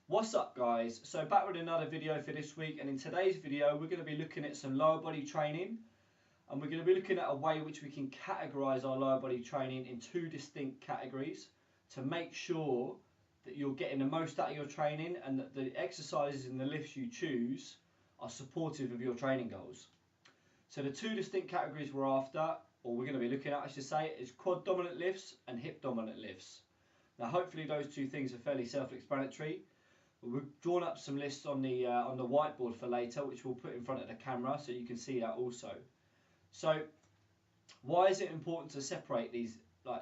What's up guys? So back with another video for this week, and in today's video we're going to be looking at some lower body training, and we're going to be looking at a way which we can categorise our lower body training in two distinct categories to make sure that you're getting the most out of your training and that the exercises and the lifts you choose are supportive of your training goals. So the two distinct categories we're after, or we're going to be looking at I should say, is quad dominant lifts and hip dominant lifts. Now hopefully those two things are fairly self-explanatory. We've drawn up some lists on the whiteboard for later, which we'll put in front of the camera so you can see that also. So why is it important to separate these,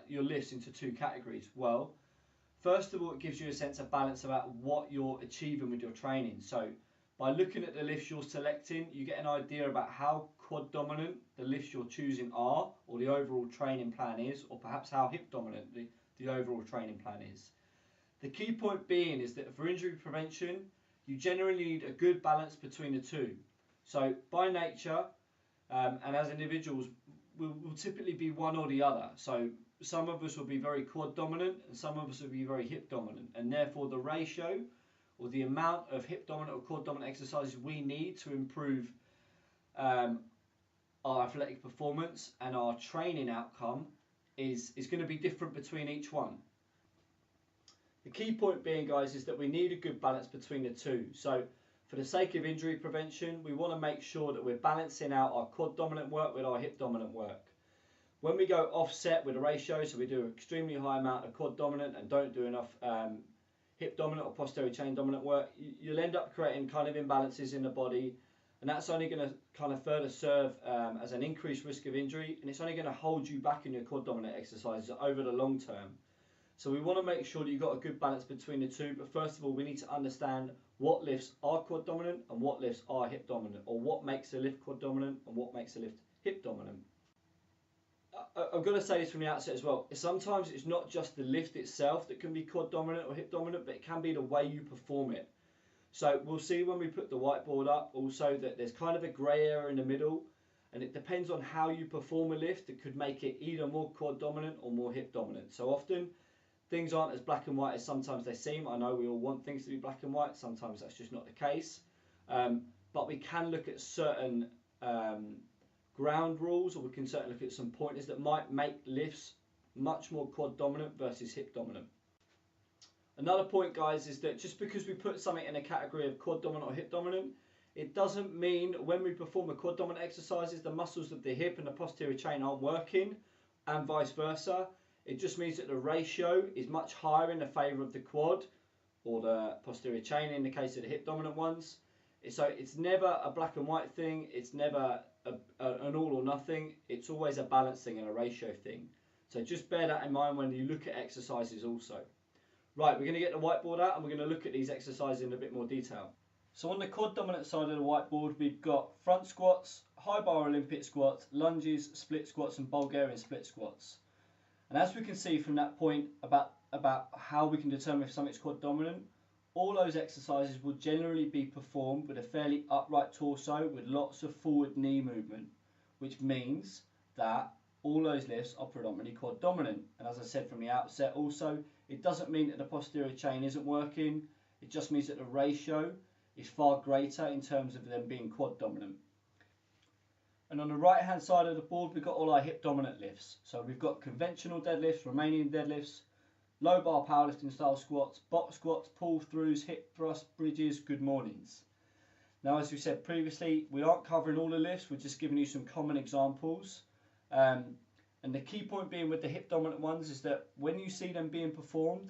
your lifts, into two categories? Well, first of all, it gives you a sense of balance about what you're achieving with your training. So by looking at the lifts you're selecting, you get an idea about how quad dominant the lifts you're choosing are, or the overall training plan is, or perhaps how hip dominant the overall training plan is. The key point being is that for injury prevention, you generally need a good balance between the two. So by nature, and as individuals, we'll typically be one or the other. So some of us will be very quad dominant and some of us will be very hip dominant, and therefore the ratio or the amount of hip dominant or quad dominant exercises we need to improve our athletic performance and our training outcome is going to be different between each one. The key point being, guys, is that we need a good balance between the two. So for the sake of injury prevention, we want to make sure that we're balancing out our quad dominant work with our hip dominant work. When we go offset with a ratio, so we do an extremely high amount of quad dominant and don't do enough hip dominant or posterior chain dominant work, you'll end up creating kind of imbalances in the body, and that's only going to kind of further serve as an increased risk of injury, and it's only going to hold you back in your quad dominant exercises over the long term. So we want to make sure that you've got a good balance between the two, but first of all we need to understand what lifts are quad dominant and what lifts are hip dominant, or what makes a lift quad dominant and what makes a lift hip dominant. I've got to say this from the outset as well, sometimes it's not just the lift itself that can be quad dominant or hip dominant, but it can be the way you perform it. So we'll see when we put the whiteboard up also that there's kind of a grey area in the middle, and it depends on how you perform a lift that could make it either more quad dominant or more hip dominant. So often things aren't as black and white as sometimes they seem. I know we all want things to be black and white. Sometimes that's just not the case. But we can look at certain ground rules, or we can certainly look at some pointers that might make lifts much more quad dominant versus hip dominant. Another point, guys, is that just because we put something in a category of quad dominant or hip dominant, it doesn't mean when we perform a quad dominant exercises, the muscles of the hip and the posterior chain aren't working, and vice versa. It just means that the ratio is much higher in the favour of the quad or the posterior chain in the case of the hip dominant ones. So it's never a black and white thing, it's never an all or nothing, it's always a balance thing and a ratio thing. So just bear that in mind when you look at exercises also. Right, we're going to get the whiteboard out and we're going to look at these exercises in a bit more detail. So on the quad dominant side of the whiteboard, we've got front squats, high bar Olympic squats, lunges, split squats and Bulgarian split squats. And as we can see from that point about how we can determine if something's quad dominant, all those exercises will generally be performed with a fairly upright torso with lots of forward knee movement, which means that all those lifts are predominantly quad dominant. And as I said from the outset also, it doesn't mean that the posterior chain isn't working, it just means that the ratio is far greater in terms of them being quad dominant. And on the right hand side of the board, we've got all our hip dominant lifts. So we've got conventional deadlifts, Romanian deadlifts, low bar powerlifting style squats, box squats, pull throughs, hip thrust, bridges, good mornings. Now, as we said previously, we aren't covering all the lifts, we're just giving you some common examples. And the key point being with the hip dominant ones is that when you see them being performed,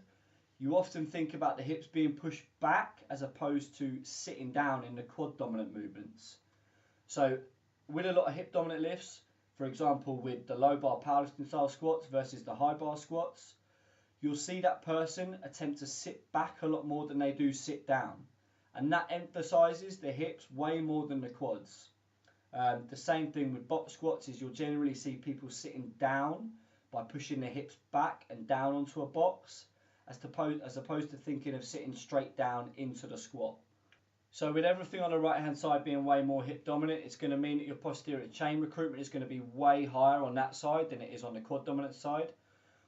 you often think about the hips being pushed back as opposed to sitting down in the quad dominant movements. So with a lot of hip dominant lifts, for example with the low bar powerlifting style squats versus the high bar squats, you'll see that person attempt to sit back a lot more than they do sit down, and that emphasizes the hips way more than the quads. The same thing with box squats is you'll generally see people sitting down by pushing their hips back and down onto a box as opposed to thinking of sitting straight down into the squat. So with everything on the right hand side being way more hip dominant, it's going to mean that your posterior chain recruitment is going to be way higher on that side than it is on the quad dominant side,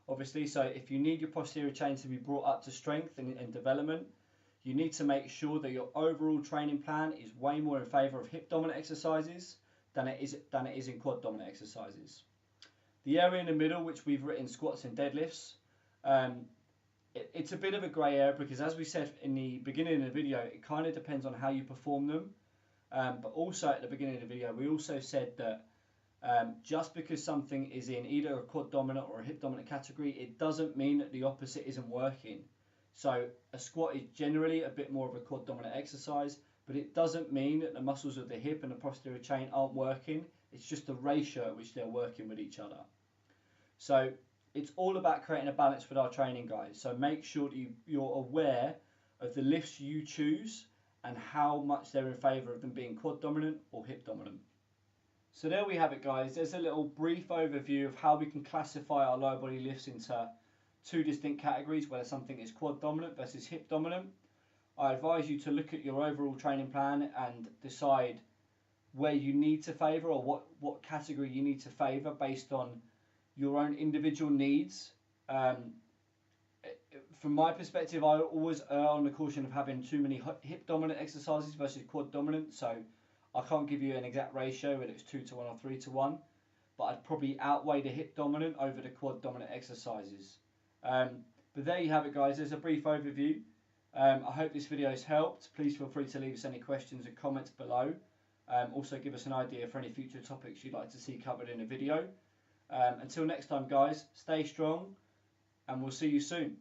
obviously. So if you need your posterior chain to be brought up to strength and development, you need to make sure that your overall training plan is way more in favour of hip dominant exercises than it is in quad dominant exercises. The area in the middle, which we've written squats and deadlifts, it's a bit of a grey area because, as we said in the beginning of the video, it kind of depends on how you perform them. But also at the beginning of the video, we also said that just because something is in either a quad dominant or a hip dominant category, it doesn't mean that the opposite isn't working. So a squat is generally a bit more of a quad dominant exercise, but it doesn't mean that the muscles of the hip and the posterior chain aren't working. It's just the ratio at which they're working with each other. So it's all about creating a balance with our training, guys. So make sure that you're aware of the lifts you choose and how much they're in favour of them being quad dominant or hip dominant. So there we have it, guys. There's a little brief overview of how we can classify our lower body lifts into two distinct categories, whether something is quad dominant versus hip dominant. I advise you to look at your overall training plan and decide where you need to favour, or what category you need to favour based on your own individual needs. From my perspective, I always err on the caution of having too many hip dominant exercises versus quad dominant, so I can't give you an exact ratio whether it's 2 to 1 or 3 to 1, but I'd probably outweigh the hip dominant over the quad dominant exercises. But there you have it, guys. There's a brief overview. I hope this video has helped. Please feel free to leave us any questions and comments below. Also give us an idea for any future topics you'd like to see covered in a video. Until next time, guys, stay strong and we'll see you soon.